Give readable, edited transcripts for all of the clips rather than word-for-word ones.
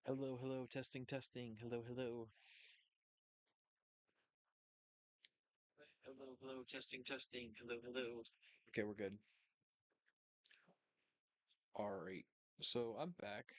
Hello, hello, testing, testing. Hello, hello. Hello, hello, testing, testing. Hello, hello. Okay, we're good. All right. So I'm back.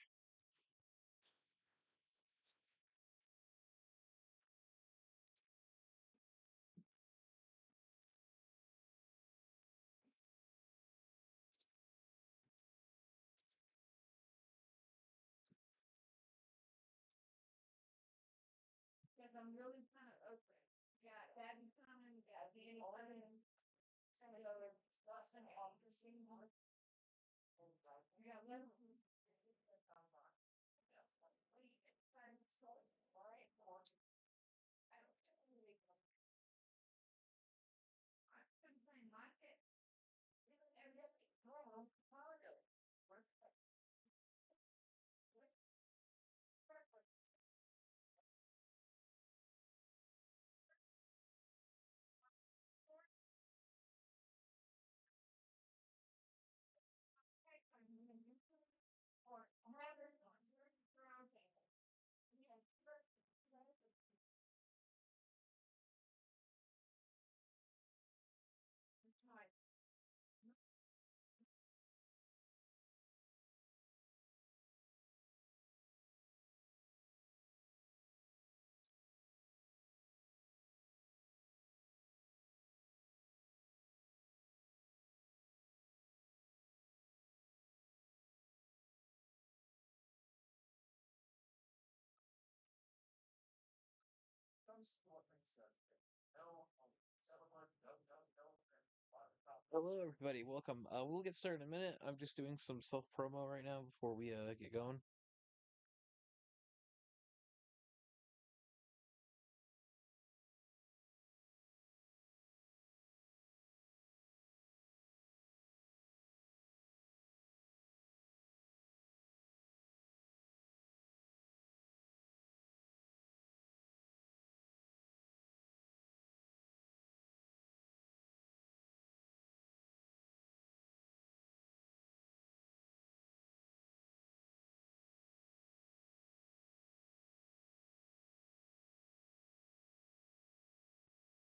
Hello, everybody. Welcome. We'll get started in a minute. I'm just doing some self promo right now before we get going.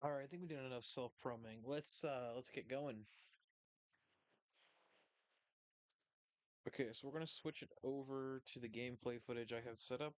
All right, I think we did enough self promoing. Let's get going. Okay, so we're gonna switch it over to the gameplay footage I have set up.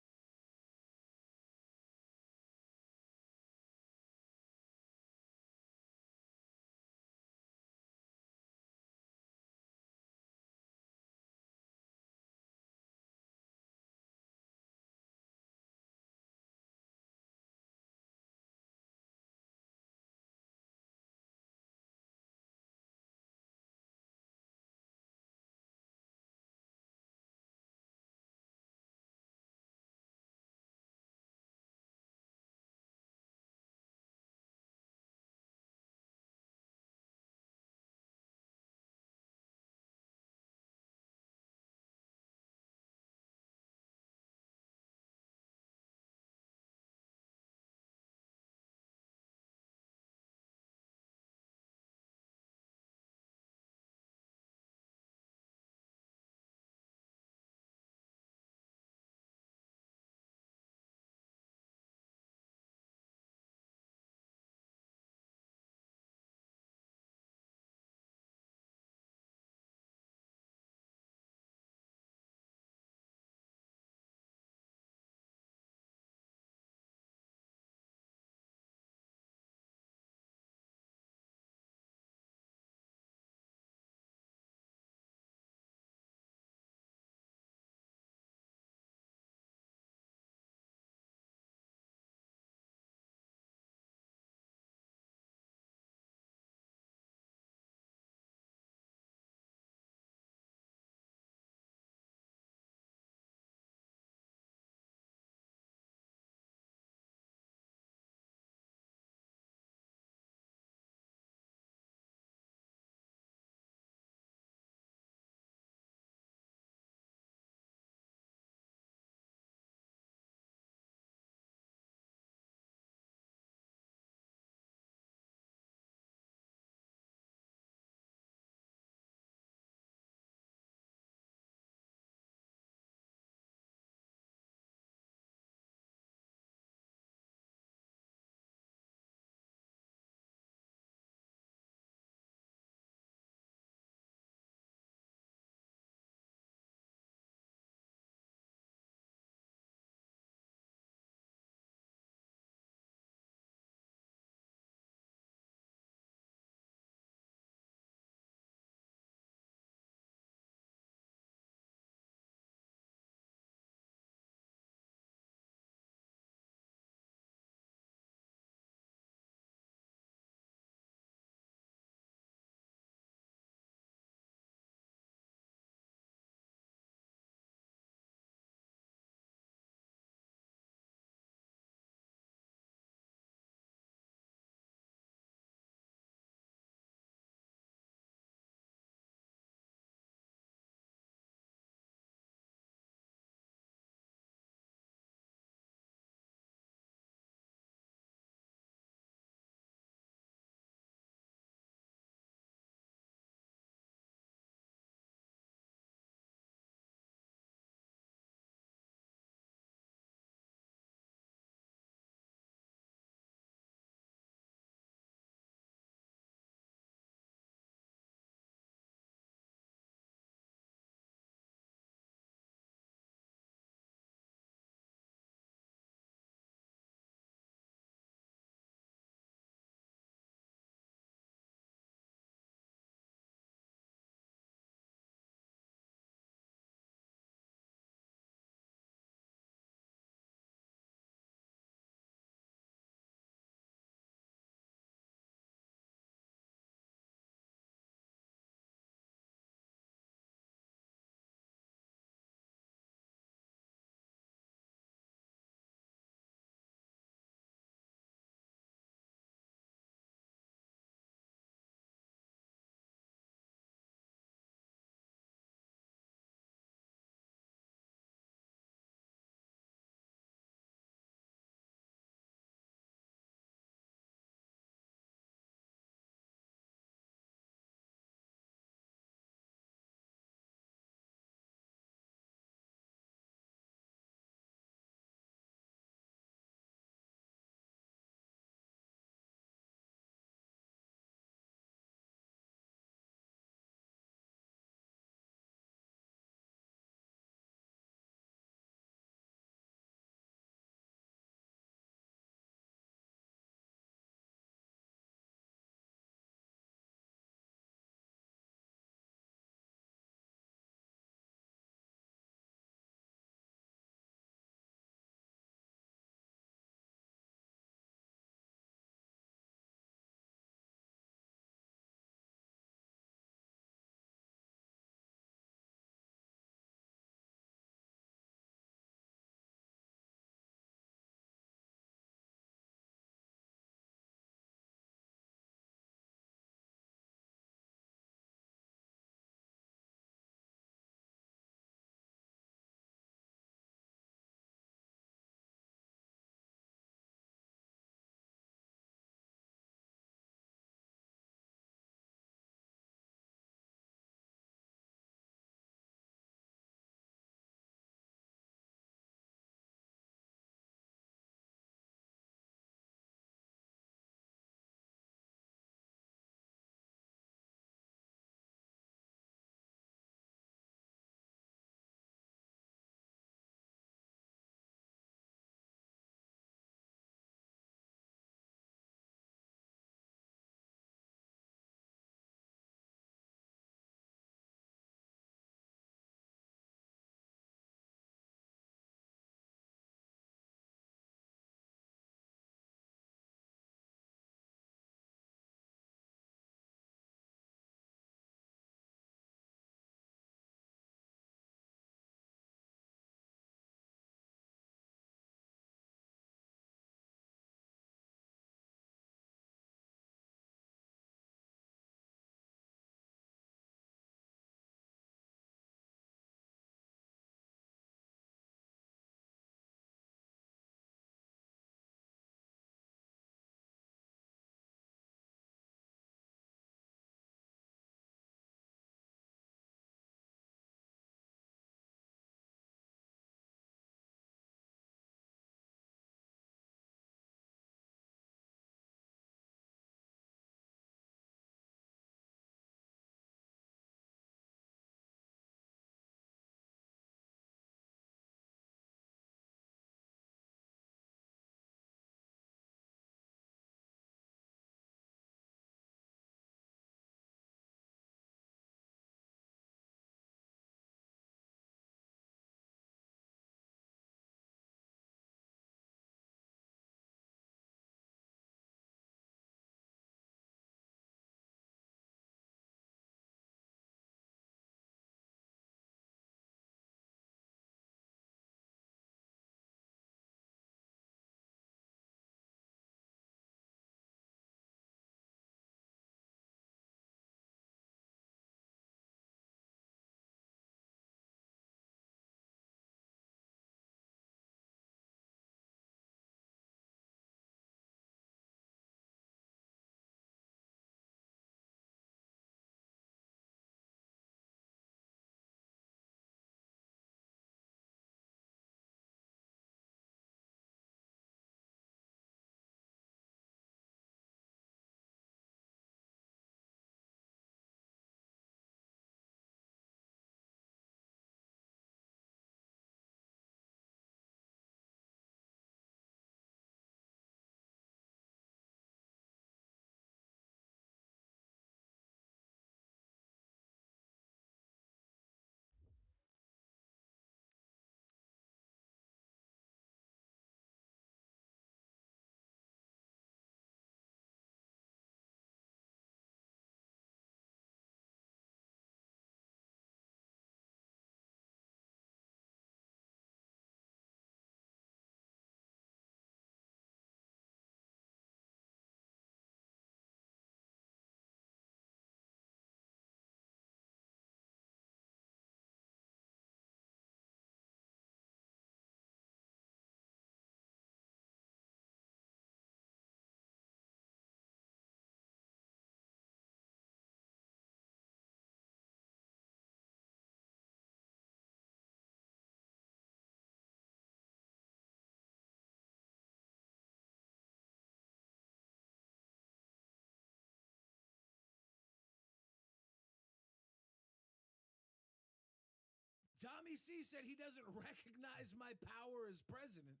Tommy C said he doesn't recognize my power as president.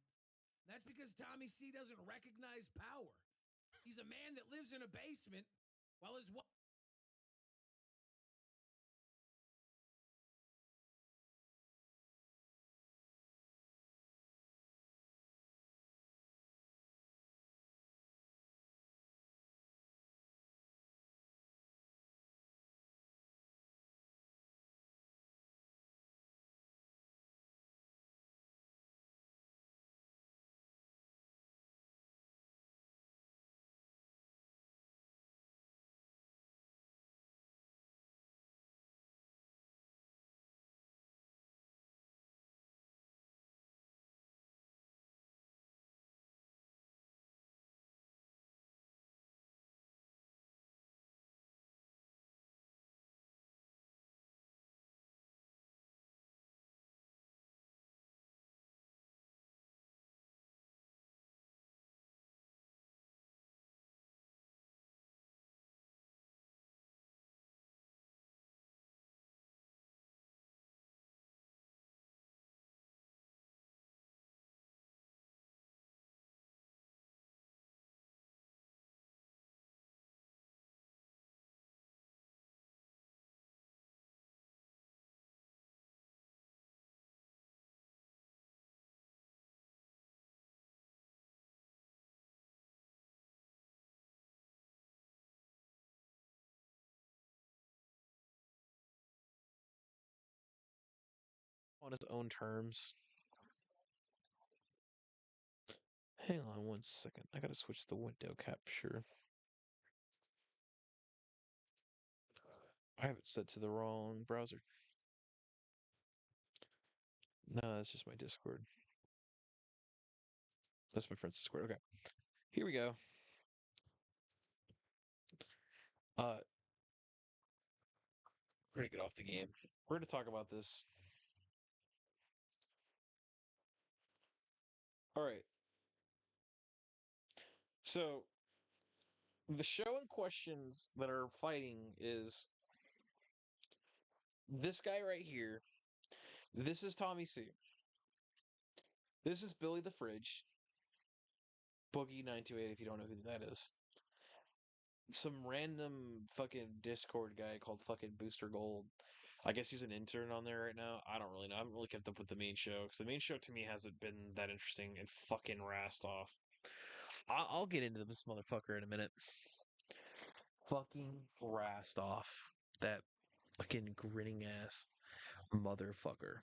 That's because Tommy C doesn't recognize power. He's a man that lives in a basement while his wife. On his own terms. Hang on one second. I gotta switch the window capture. I have it set to the wrong browser. No, that's just my Discord. That's my friend's Discord. Okay. Here we go. Uh, we're gonna get off the game. We're gonna talk about this. All right. So the show in questions that are fighting is this guy right here. This is Tommy C. This is Billy the Fridge. Boogie928 if you don't know who that is. Some random fucking Discord guy called fucking Booster Gold. I guess he's an intern on there right now. I don't really know. I haven't really kept up with the main show because the main show to me hasn't been that interesting. And fucking Rastoff. I'll get into this motherfucker in a minute. Fucking Rastoff. That fucking grinning ass motherfucker.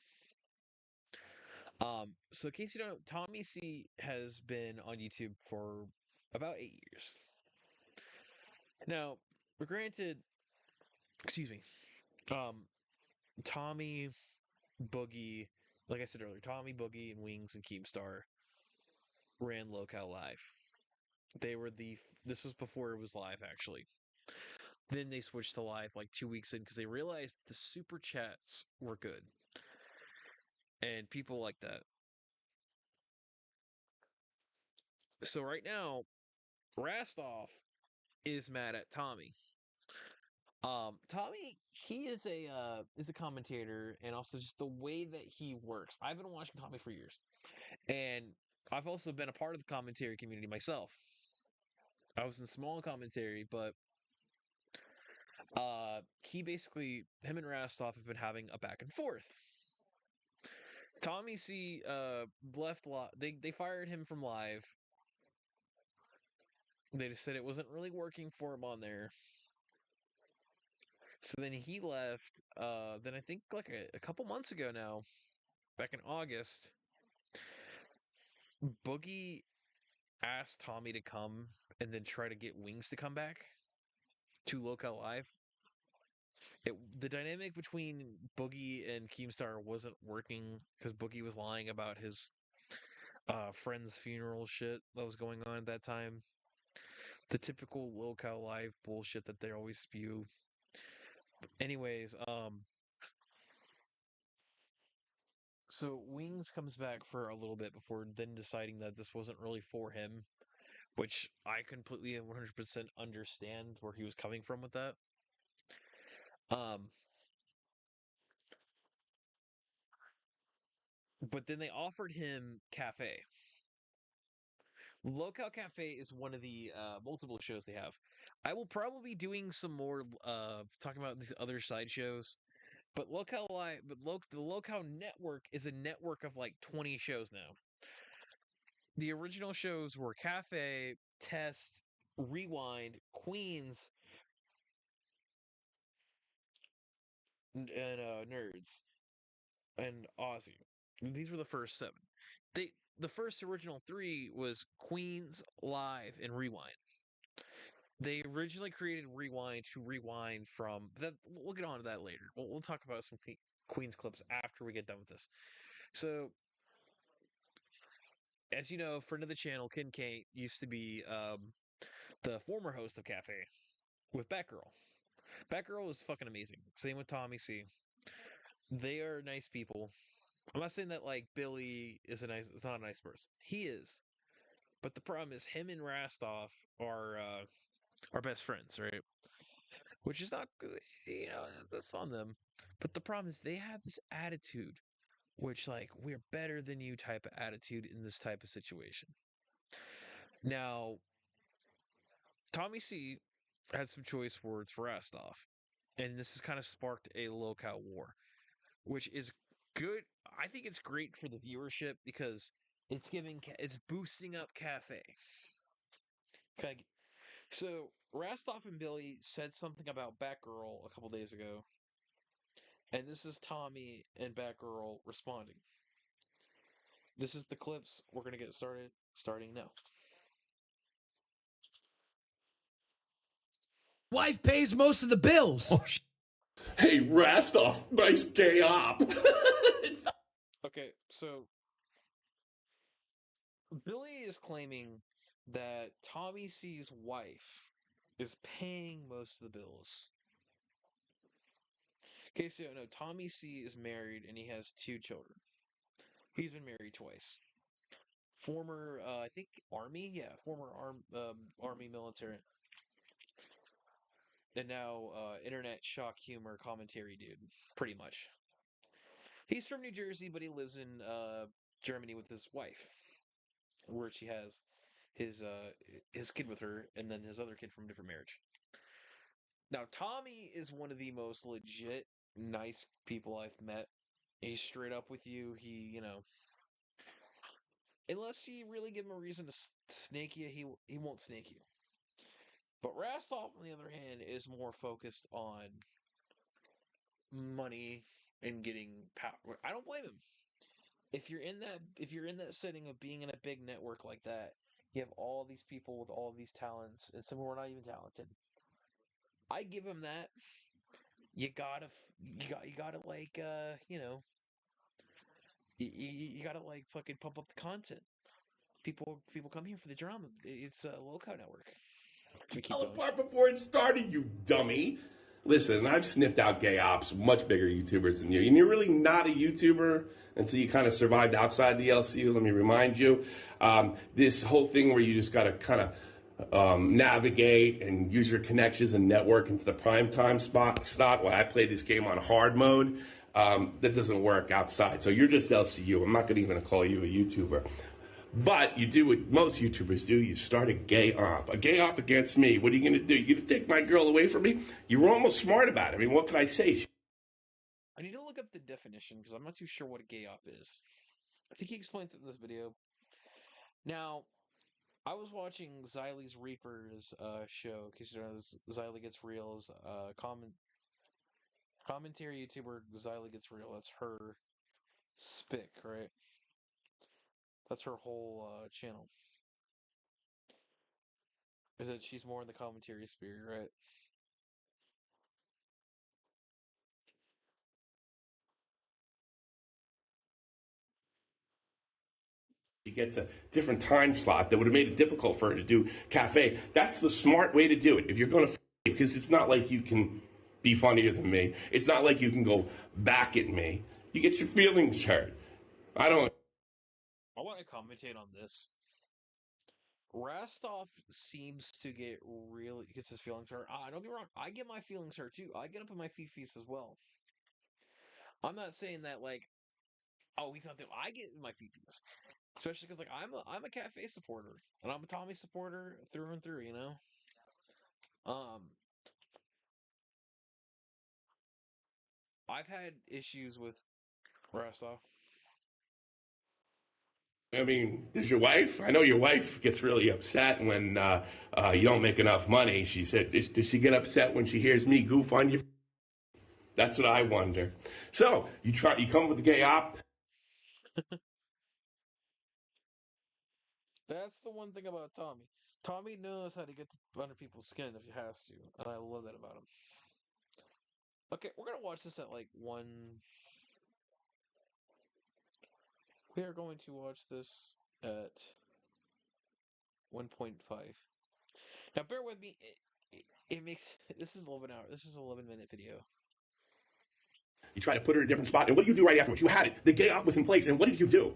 So in case you don't know, Tommy C has been on YouTube for about 8 years. Now, granted, excuse me, um, Tommy, Boogie, like I said earlier, Tommy, Boogie, and Wings and Keemstar ran Locale Live. They were this was before it was live, actually. Then they switched to live like 2 weeks in because they realized the super chats were good. And people like that. So right now, Rastoff is mad at Tommy. Tommy, he is a commentator, and also just the way that he works. I've been watching Tommy for years, and I've also been a part of the commentary community myself. I was in small commentary, but he basically him and Rastoff have been having a back and forth. Tommy C left they fired him from live. They just said it wasn't really working for him on there. So then he left. Then I think like a couple months ago now, back in August, Boogie asked Tommy to come and then try to get Wings to come back to Locale Live. The dynamic between Boogie and Keemstar wasn't working because Boogie was lying about his friend's funeral shit that was going on at that time. The typical Locale Live bullshit that they always spew. Anyways, so Wings comes back for a little bit before then deciding that this wasn't really for him, which I completely and 100% understand where he was coming from with that. Um, But then they offered him Cafe. Locale Cafe is one of the multiple shows they have. I will probably be doing some more talking about these other side shows. But the Locale Network is a network of like 20 shows now. The original shows were Cafe, Test, Rewind, Queens, and Nerds, and Aussie. These were the first 7. The first original 3 was Queens, Live, and Rewind. They originally created Rewind to rewind from that. We'll get on to that later. We'll talk about some Queens clips after we get done with this. So, as you know, friend of the channel, Ken Kane, used to be the former host of Cafe with Batgirl. Batgirl is fucking amazing. Same with Tommy C. They are nice people. I'm not saying that like Billy is not a nice person. He is, but the problem is him and Rastoff are best friends, right? Which is not, that's on them. But the problem is they have this attitude, which like we're better than you type of attitude in this type of situation. Now, Tommy C had some choice words for Rastoff, and this has kind of sparked a locale war, which is good. I think it's great for the viewership because it's boosting up Cafe. Okay, so Rastoff and Billy said something about Batgirl a couple days ago, and this is Tommy and Batgirl responding. This is the clips. We're gonna get started starting now. Wife pays most of the bills. Oh, hey, Rastoff, nice gay op. Okay, so Billy is claiming that Tommy C's wife is paying most of the bills. Okay, so no, Tommy C is married and he has 2 children. He's been married twice. Former, I think Army, yeah, former Army military, and now internet shock humor commentary dude, pretty much. He's from New Jersey, but he lives in Germany with his wife, where she has his kid with her, and then his other kid from a different marriage. Now, Tommy is one of the most legit, nice people I've met. He's straight up with you. Unless you really give him a reason to snake you, he won't snake you. But Rastoff, on the other hand, is more focused on money and getting power. I don't blame him. If you're in that setting of being in a big network like that, you have all these people with all these talents, and some who are not even talented. I give him that. You gotta like you gotta like fucking pump up the content. People come here for the drama. It's a Locale Network. We keep going. Apart before it started, you dummy. Listen, I've sniffed out gay ops, much bigger YouTubers than you. And you're really not a YouTuber until you kind of survived outside the LCU. Let me remind you. This whole thing where you just got to kind of navigate and use your connections and network into the primetime stock while I play this game on hard mode. That doesn't work outside. So you're just LCU. I'm not going to even call you a YouTuber. But you do what most YouTubers do. You start a gay op against me. What are you going to do? You going to take my girl away from me? You were almost smart about it. I mean, what can I say? I need to look up the definition because I'm not too sure what a gay op is. I think he explains it in this video. Now, I was watching Xylee's Reapers show because Xylee Gets Real's commentary YouTuber Xylee Gets Real. That's her spick, right? That's her whole channel. Is that she's more in the commentary sphere, right? She gets a different time slot that would have made it difficult for her to do cafe. That's the smart way to do it. If you're going to, because it's not like you can be funnier than me. It's not like you can go back at me. You get your feelings hurt. I don't. I want to commentate on this. Rastoff seems to gets his feelings hurt. Don't get me wrong, I get my feelings hurt too. I get up in my fifis as well. I'm not saying that like Oh, he's not the. I get my fifis, especially because like I'm a Cafe supporter and I'm a Tommy supporter through and through. You know. I've had issues with Rostov. I mean, does your wife? I know your wife gets really upset when you don't make enough money. She said, does she get upset when she hears me goof on you? That's what I wonder. So you come up with the gay op. That's the one thing about Tommy. Tommy knows how to get under people's skin if he has to, and I love that about him. Okay, we're gonna watch this at like 1. We are going to watch this at 1.5. Now, bear with me. It makes this is 11 hour. This is an 11-minute video. You try to put her in a different spot, and what do you do right afterwards? You had it. The gay op was in place, and what did you do?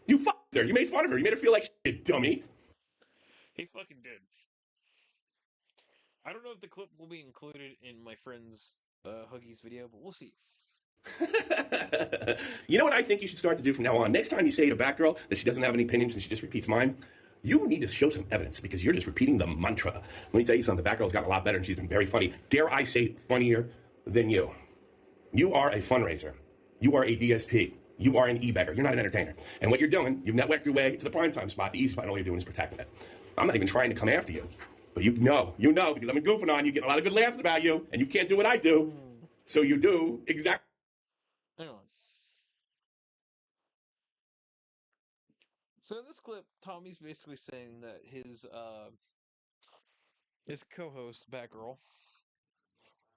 You fucked her. You made fun of her. You made her feel like shit, dummy. He fucking did. I don't know if the clip will be included in my friend's Huggies video, but we'll see. You know what I think you should start to do from now on? Next time you say to Batgirl that she doesn't have any opinions and she just repeats mine, you need to show some evidence because you're just repeating the mantra. Let me tell you something. Batgirl's gotten a lot better and she's been very funny. Dare I say funnier than you? You are a fundraiser. You are a DSP. You are an e-beggar. You're not an entertainer. And what you're doing, you've networked your way to the primetime spot, the easy spot, and all you're doing is protecting it. I'm not even trying to come after you. But you know, because I've been goofing on you, getting a lot of good laughs about you, and you can't do what I do. So you do exactly. Hang on. So in this clip, Tommy's basically saying that his co-host, Batgirl,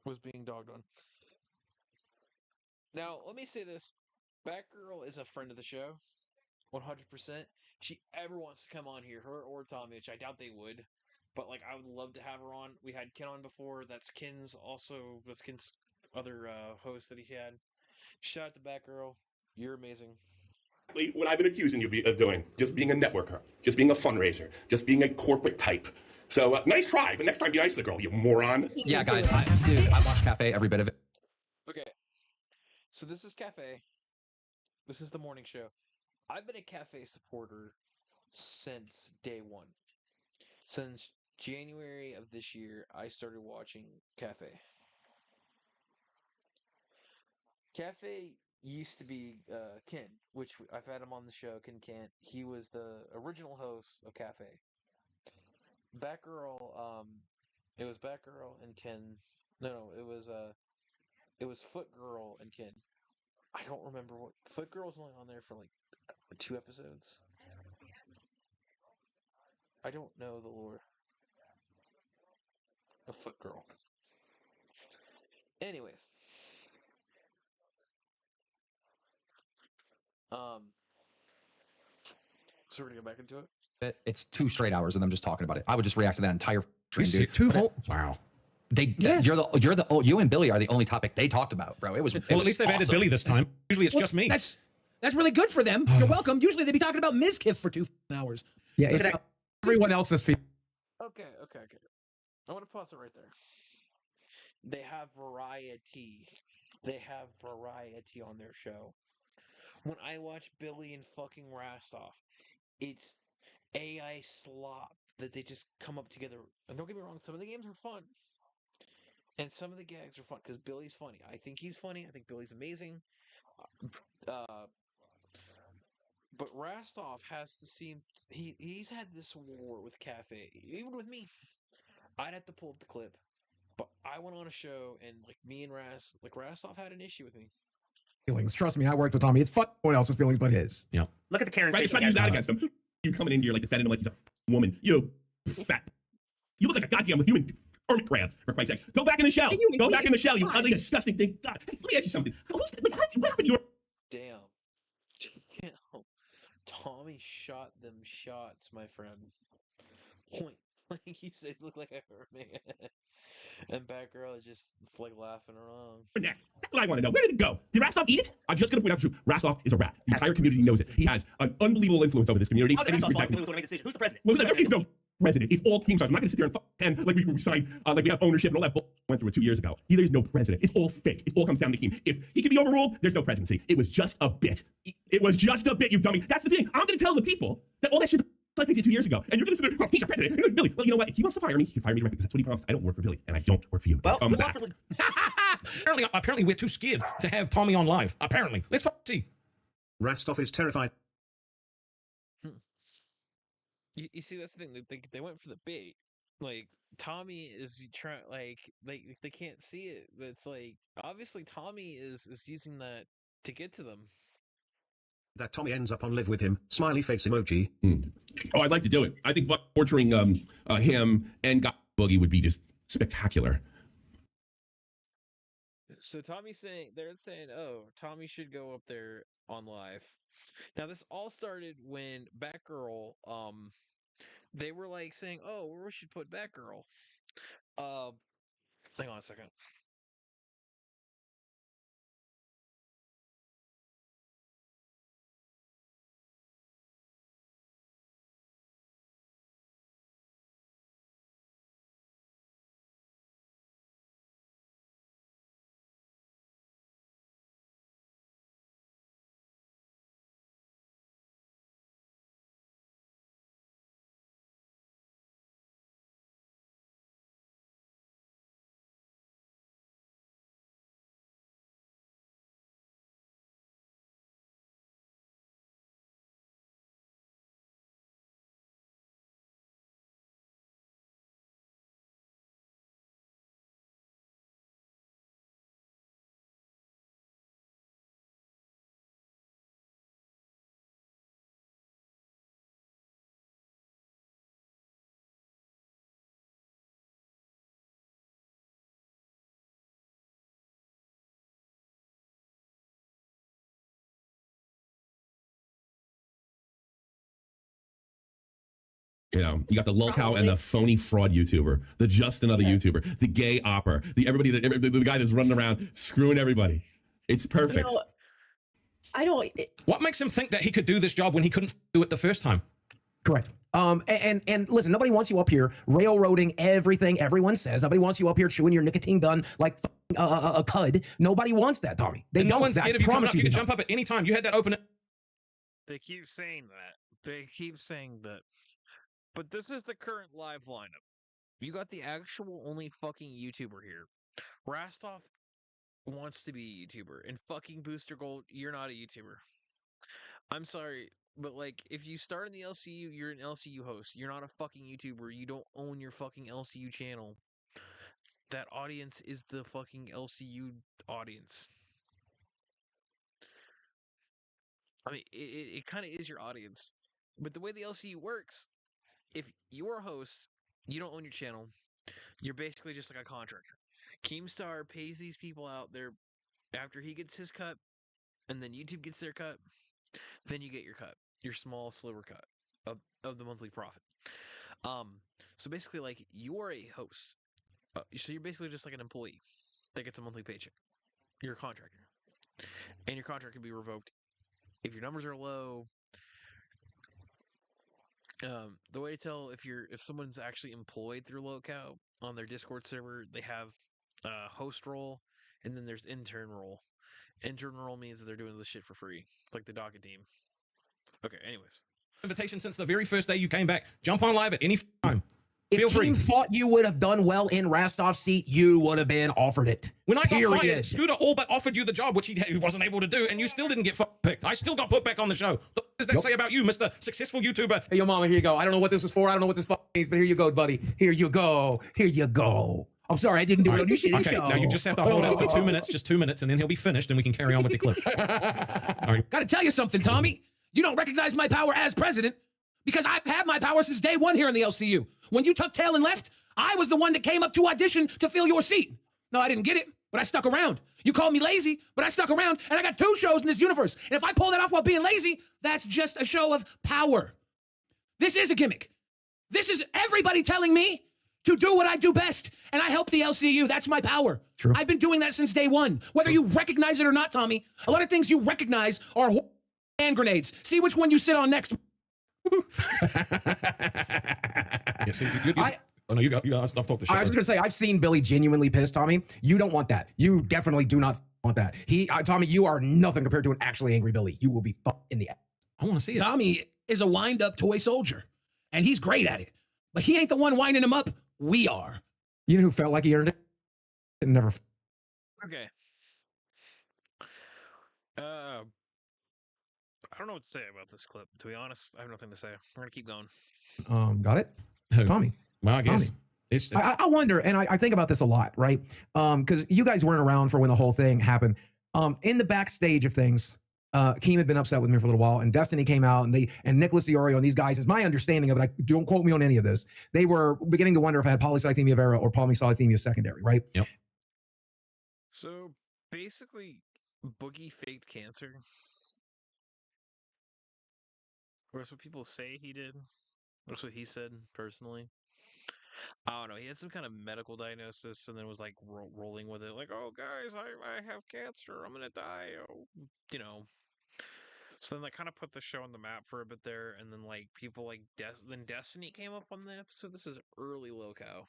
was being dogged on. Now, let me say this. Batgirl is a friend of the show, 100%. She ever wants to come on here, her or Tommy, which I doubt they would. But, like, I would love to have her on. We had Ken on before. That's Ken's other host that he had. Shout out to Batgirl. You're amazing. What I've been accusing you of doing, just being a networker, just being a fundraiser, just being a corporate type. So, nice try, but next time be nice to the girl, you moron. Yeah, guys, I watch Cafe, every bit of it. Okay, so this is Cafe. This is the morning show. I've been a Cafe supporter since day one. Since January of this year, I started watching Cafe. Cafe used to be Ken, which I've had him on the show, Ken Kant. He was the original host of Cafe. Batgirl, it was Batgirl and Ken. No, it was Foot Girl and Ken. I don't remember what Foot Girl's only on there for like 2 episodes. I don't know the lore of Foot Girl. Anyways. So we're gonna go back into it. It's 2 straight hours of them just talking about it. I would just react to that entire You stream, dude. two whole wow. You and Billy are the only topic they talked about, bro. It was Well, at least they've added Billy this time. Usually it's just me. That's really good for them. You're welcome. Usually they'd be talking about Mizkif for 2 hours. Yeah, it's everyone else's feed. Okay. I want to pause it right there. They have variety. They have variety on their show. When I watch Billy and fucking Rostov, it's AI slop that they just come up together. And don't get me wrong, some of the games are fun. And some of the gags are fun because Billy's funny. I think he's funny. I think Billy's amazing. But Rostov has to seem... He's had this war with Cafe. Even with me. I'd have to pull up the clip. But I went on a show and like me and Rostov had an issue with me. Feelings. Trust me, I worked with Tommy. It's fuck no one else's feelings but his. Yeah. Look at the Karen. Right, you're trying to use that against him. You coming in here like defending him like he's a woman. You fat. You look like a goddamn human hermit crab, for Christ's sakes. Go back in the shell. Go back in the shell, you ugly, disgusting thing. God, let me ask you something. What happened to your... Damn. Tommy shot them shots, my friend. Point blank, he said look like a hermit. And Batgirl is just like laughing around. That's what I want to know. Where did it go? Did Rostov eat it? I'm just going to point out the truth. Rostov is a rat. The entire community knows it. He has an unbelievable influence over this community. How's it Rostov's fault to make a decision? Who's the president? Well, it's no president. It's all team sides. I'm not going to sit there and pretend like we signed, like we have ownership and all that bull went through it 2 years ago. There's no president. It's all fake. It all comes down to Keem. If he can be overruled, there's no presidency. It was just a bit. It was just a bit, you dummy. That's the thing. I'm going to tell the people that all that shit like they did 2 years ago. And you're going to sit there, he's a president. You're like, Billy, well, you know what? If he wants to fire me, he can fire me directly because that's what he promised. I don't work for Billy, and I don't work for you. Well, That. apparently we're too scared to have Tommy on live. Apparently. Let's see. Rastov is terrified. You see, that's the thing. They went for the bait. Like Tommy is trying, like they can't see it, but it's like obviously Tommy is using that to get to them. That Tommy ends up on live with him. Smiley face emoji. Oh, I'd like to do it. I think torturing him and Boogie would be just spectacular. So they're saying, oh, Tommy should go up there on live. Now this all started when Batgirl, they were like saying, oh, we should put Batgirl. Hang on a second. You know, you got the lolcow and the phony fraud YouTuber, the just another YouTuber, the gay opper, the guy that's running around screwing everybody. It's perfect. You know, I don't. What makes him think that he could do this job when he couldn't do it the first time? Correct. And listen, nobody wants you up here railroading everything everyone says. Nobody wants you up here chewing your nicotine gun like a cud. Nobody wants that, Tommy. They no one's scared of you coming up. You can jump up at any time. You had that open. They keep saying that. They keep saying that. But this is the current live lineup. You got the actual only fucking YouTuber here. Rastov wants to be a YouTuber, and fucking Booster Gold, you're not a YouTuber. I'm sorry, but like, if you start in the LCU, you're an LCU host. You're not a fucking YouTuber. You don't own your fucking LCU channel. That audience is the fucking LCU audience. I mean, it kind of is your audience. But the way the LCU works, if you're a host, you don't own your channel, you're basically just like a contractor. Keemstar pays these people out there after he gets his cut, and then YouTube gets their cut, then you get your cut, your small sliver cut of the monthly profit. So basically, like, you're a host. So you're basically just like an employee that gets a monthly paycheck. You're a contractor. And your contract can be revoked if your numbers are low. The way to tell if someone's actually employed through lolcow on their Discord server, they have host role, and then there's intern role. Intern role means that they're doing this shit for free, like the Docket team. Okay, anyways. Invitation since the very first day you came back. Jump on live at any time. If Feel free. Keem thought you would have done well in Rastov's seat, you would have been offered it. When I got Period. fired, Scooter all but offered you the job, which he wasn't able to do, and you still didn't get picked. I still got put back on the show. What does that say about you, Mr. Successful YouTuber? Hey, yo, mama, here you go. I don't know what this was for. I don't know what this means, but here you go, buddy. Here you go. Here you go. I'm sorry, I didn't do it on your shitty show. Now you just have to hold out for 2 minutes, just 2 minutes, and then he'll be finished, and we can carry on with the clip. All right. Gotta tell you something, Tommy. You don't recognize my power as president because I've had my power since day one here in the LCU. When you tucked tail and left, I was the one that came up to audition to fill your seat. No, I didn't get it, but I stuck around. You called me lazy, but I stuck around, and I got 2 shows in this universe. And if I pull that off while being lazy, that's just a show of power. This is a gimmick. This is everybody telling me to do what I do best, and I help the LCU. That's my power. True. I've been doing that since day one. Whether you recognize it or not, Tommy, a lot of things you recognize are hand grenades. See which one you sit on next. Yeah, see, oh no, you got stuff. Talk to shit. I was just gonna say, I've seen Billy genuinely pissed, Tommy. You don't want that. You definitely do not want that. Tommy, you are nothing compared to an actually angry Billy. You will be fucked in the ass. I want to see it. Tommy is a wind-up toy soldier, and he's great at it. But he ain't the one winding him up. We are. You know who felt like he earned it? It never. Okay. I don't know what to say about this clip. To be honest, I have nothing to say. We're gonna keep going. Got it? Who? Tommy. Well, I guess. Tommy. I wonder, and I think about this a lot, right? Because you guys weren't around for when the whole thing happened. In the backstage of things, Keem had been upset with me for a little while, and Destiny came out, and Nicholas Diorio and these guys, is my understanding of it. Don't quote me on any of this. They were beginning to wonder if I had polycythemia vera or polycythemia secondary, right? Yep. So basically, Boogie faked cancer. Or that's what people say he did. That's what he said personally. I don't know. He had some kind of medical diagnosis and then was like rolling with it. Like, oh, guys, I have cancer. I'm going to die. Oh, you know. So then they kind of put the show on the map for a bit there. And then, like, people like then Destiny came up on the episode. This is early Loco.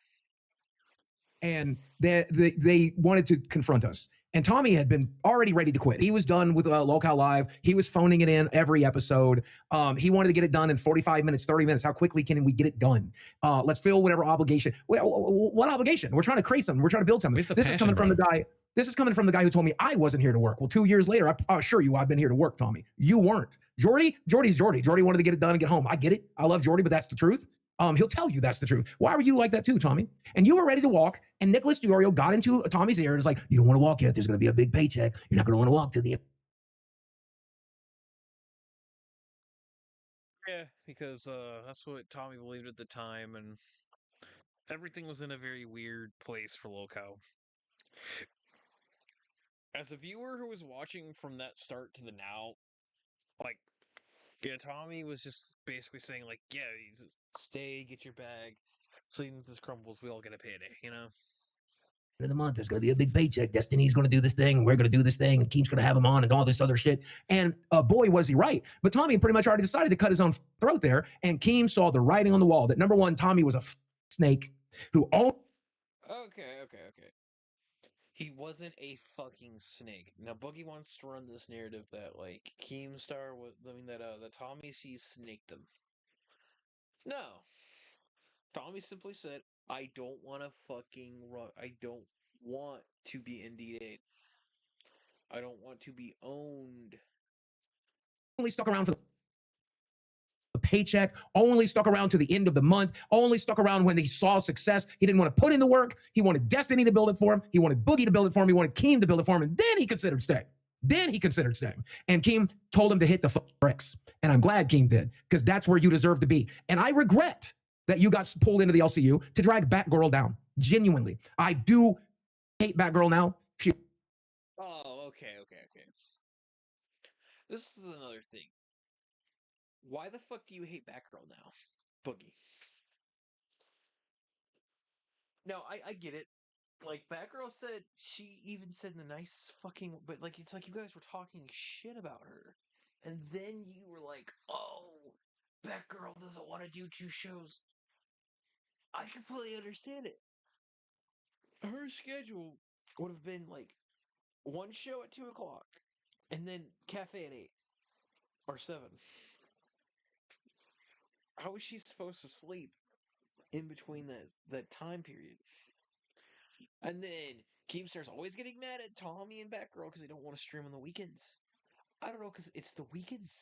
And they wanted to confront us. And Tommy had been already ready to quit. He was done with Locale Live. He was phoning it in every episode. He wanted to get it done in 45 minutes, 30 minutes. How quickly can we get it done? Let's fill whatever obligation. What obligation? We're trying to create something. We're trying to build something. This is coming from the guy. This is coming from the guy who told me I wasn't here to work. Well, 2 years later, I assure you I've been here to work, Tommy. You weren't. Jordy's Jordy. Jordy wanted to get it done and get home. I get it. I love Jordy, but that's the truth. He'll tell you that's the truth. Why were you like that too, Tommy? And you were ready to walk, and Nicholas Diorio got into Tommy's ear and was like, you don't want to walk yet. There's going to be a big paycheck. You're not going to want to walk to the... Yeah, because that's what Tommy believed at the time, and everything was in a very weird place for Loco. As a viewer who was watching from that start to the now, like, yeah, Tommy was just basically saying, like, yeah, stay, get your bag, so even if this crumbles, we all get a payday, you know? In the month, there's going to be a big paycheck. Destiny's going to do this thing, and we're going to do this thing, and Keem's going to have him on, and all this other shit. And boy, was he right. But Tommy pretty much already decided to cut his own throat there, and Keem saw the writing on the wall that, number one, Tommy was a snake who all... Okay. He wasn't a fucking snake. Now, Boogie wants to run this narrative that, like, Keemstar was, that Tommy C's snaked them. No. Tommy simply said, I don't want to fucking run. I don't want to be NDA'd. I don't want to be owned. Only stuck around for the paycheck, only stuck around to the end of the month, only stuck around when he saw success. He didn't want to put in the work. He wanted Destiny to build it for him. He wanted Boogie to build it for him. He wanted Keem to build it for him. And then he considered staying. And Keem told him to hit the bricks. And I'm glad Keem did, because that's where you deserve to be. And I regret that you got pulled into the LCU to drag Batgirl down. Genuinely. I do hate Batgirl now. Oh, okay. This is another thing. Why the fuck do you hate Batgirl now, Boogie? No, I get it. Like, Batgirl said, she even said the nice fucking... But, like, it's like you guys were talking shit about her. And then you were like, oh, Batgirl doesn't want to do 2 shows. I completely understand it. Her schedule would have been, like, 1 show at 2 o'clock. And then Cafe at 8. Or 7. How is she supposed to sleep in between that time period? And then Keemstar's always getting mad at Tommy and Batgirl because they don't want to stream on the weekends. I don't know, because it's the weekends.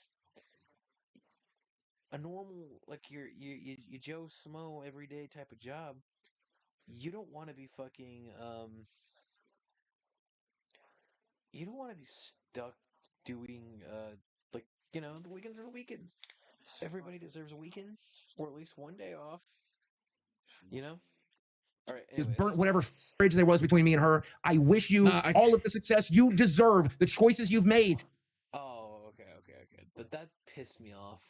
A normal, like, you Joe Smo everyday type of job, you don't want to be fucking, you don't want to be stuck doing, like, you know, the weekends are the weekends. Everybody deserves a weekend, or at least 1 day off. You know? All right. Just burnt whatever bridge there was between me and her. I wish you all of the success you deserve, the choices you've made. Oh, okay. That pissed me off.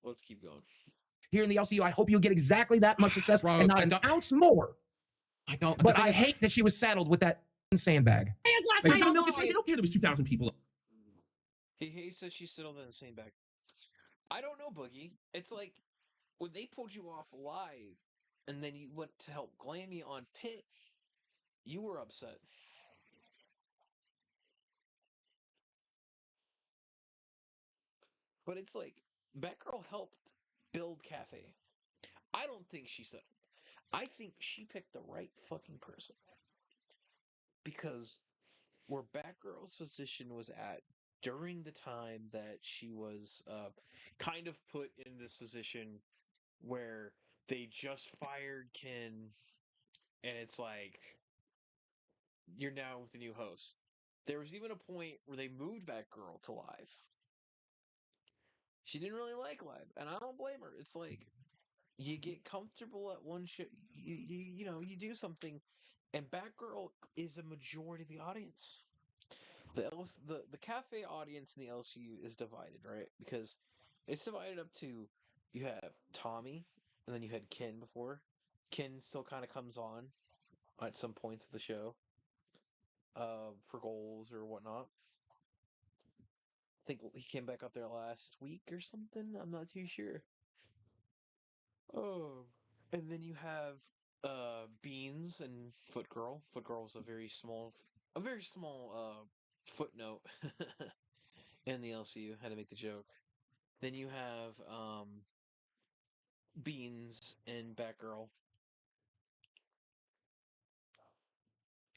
Let's keep going. Here in the LCU, I hope you get exactly that much success and not an ounce more. But I hate that she was saddled with that sandbag. They don't care there was 2,000 people. He says she's still in the same back. I don't know, Boogie. It's like when they pulled you off live, and then you went to help Glammy on Pit. You were upset. But it's like Batgirl helped build Cafe. I don't think she settled. I think she picked the right fucking person. Because where Batgirl's position was at during the time that she was kind of put in this position where they just fired Ken, and it's like, you're now with the new host. There was even a point where they moved Batgirl to live. She didn't really like live, and I don't blame her. It's like, you get comfortable at one show, you do something, and Batgirl is a majority of the audience. The cafe audience in the LCU is divided, right? Because it's divided up to, you have Tommy, and then you had Ken before. Ken still kind of comes on at some points of the show, for goals or whatnot. I think he came back up there last week or something. I'm not too sure. Oh, and then you have Beans and Foot Girl. Foot Girl is a very small footnote in the LCU. Had to make the joke. Then you have Beans and Batgirl.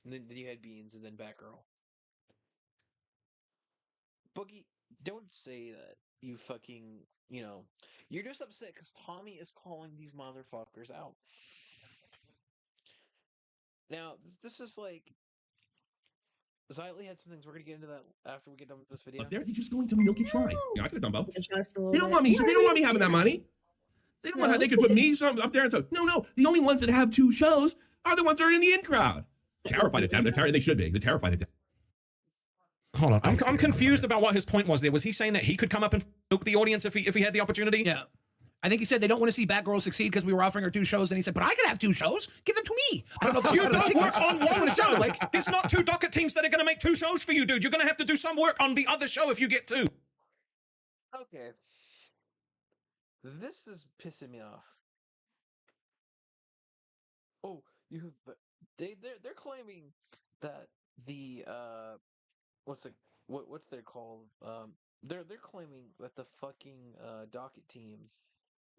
And then you had Beans and then Batgirl. Boogie, don't say that. You fucking, you're just upset because Tommy is calling these motherfuckers out. Now, this is like, Xylee had some things. We're gonna get into that after we get done with this video. They're just going to milk it dry. Yeah, I could have done both. Just a little They don't bit. want me. Yeah, They don't want me having that money. They don't want. They could put me up there and so. No. The only ones that have 2 shows are the ones that are in the in crowd. Terrified of them. They should be. They're terrified of them. Hold on, I'm confused about what his point was there. Was he saying that he could come up and milk the audience if he had the opportunity? Yeah. I think he said they don't want to see Batgirl succeed because we were offering her 2 shows, and he said, "But I could have 2 shows. Give them to me." I don't know if that's You part of the don't sequence. work on one show. Like, There's not 2 docket teams that are going to make 2 shows for you, dude. You're going to have to do some work on the other show if you get 2. Okay. This is pissing me off. Oh, they're claiming that the what's they're called? They're claiming that the fucking docket team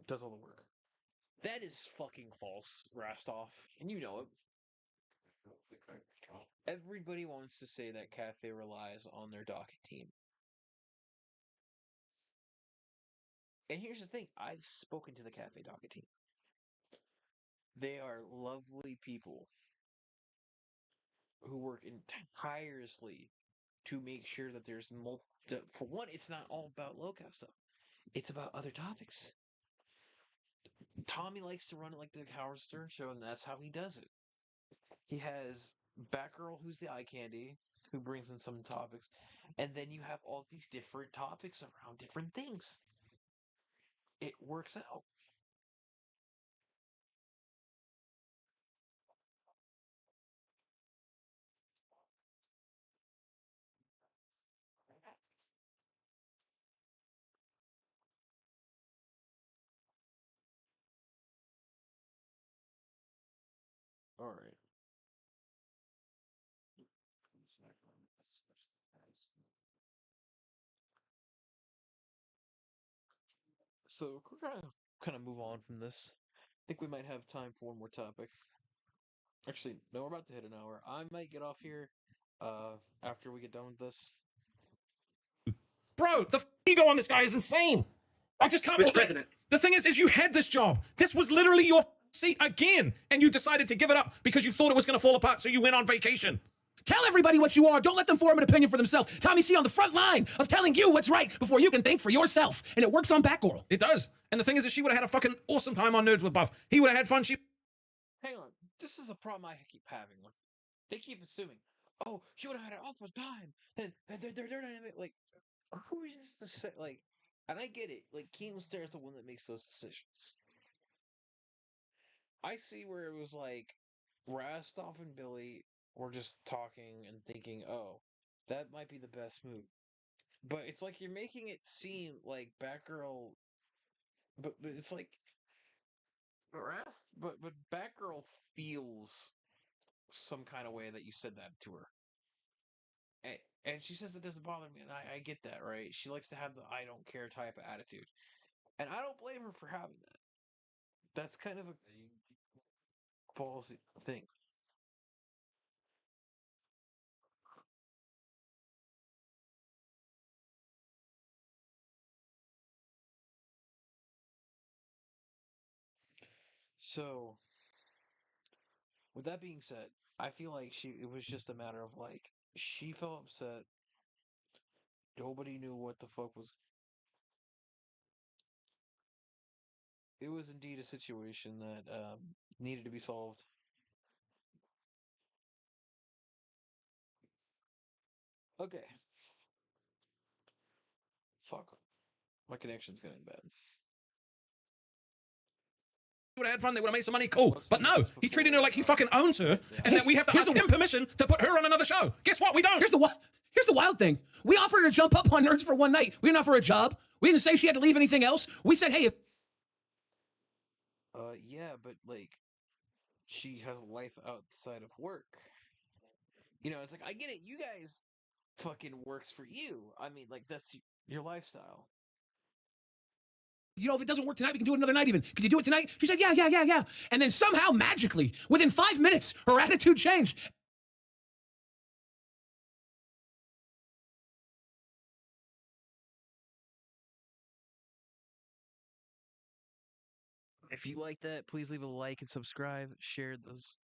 does all the work. That is fucking false, Rastov, and you know it. Everybody wants to say that Cafe relies on their docket team. And here's the thing, I've spoken to the Cafe docket team. They are lovely people who work tirelessly to make sure that there's for one, it's not all about low-cow stuff. It's about other topics. Tommy likes to run it like the Howard Stern show, and that's how he does it. He has Batgirl, who's the eye candy, who brings in some topics, and then you have all these different topics around different things. It works out. All right. So we're kind of move on from this. I think we might have time for one more topic. Actually, no, we're about to hit an hour. I might get off here after we get done with this. Bro, the ego on this guy is insane. I just can't. Mr. President. The thing is you had this job. This was literally your seat again, and you decided to give it up because you thought it was going to fall apart, so you went on vacation. tell everybody what you are. Don't let them form an opinion for themselves. Tommy C on the front line of telling you what's right before you can think for yourself. And it works on Batgirl. It does. And the thing is that she would have had a fucking awesome time on Nerds with Buff. He would have had fun. Hang on. This is a problem I keep having with. They keep assuming, oh, she would have had an awful time. Then they're not like, who is this to say? Like, and I get it. Like, Keemstar is the one that makes those decisions. I see where it was like, Rastov and Billy were just talking and thinking, oh, that might be the best move. But it's like you're making it seem like Batgirl, but it's like, but Batgirl feels some kind of way that you said that to her. And she says it doesn't bother me, and I get that, right? She likes to have the I don't care type of attitude. And I don't blame her for having that. That's kind of a ballsy thing. So, with that being said, I feel like it was just a matter of like she felt upset. Nobody knew what the fuck was. It was indeed a situation that needed to be solved. Okay. Fuck. My connection's getting bad. would have had fun, they would have made some money, cool. Let's But finish no, this he's before treating her like he fucking owns her, and that we have to Here's ask the- him permission to put her on another show. Guess what? We don't. Here's the wild thing. We offered her to jump up on Nerds for one night. We didn't offer her a job. We didn't say she had to leave anything else. We said, hey, if Yeah, but like, she has a life outside of work. You know, it's like I get it. You guys fucking works for you. I mean, like that's your lifestyle. if it doesn't work tonight, we can do it another night even. Can you do it tonight? She said, yeah. And then somehow, magically, within 5 minutes, her attitude changed. If you like that, please leave a like and subscribe. Share this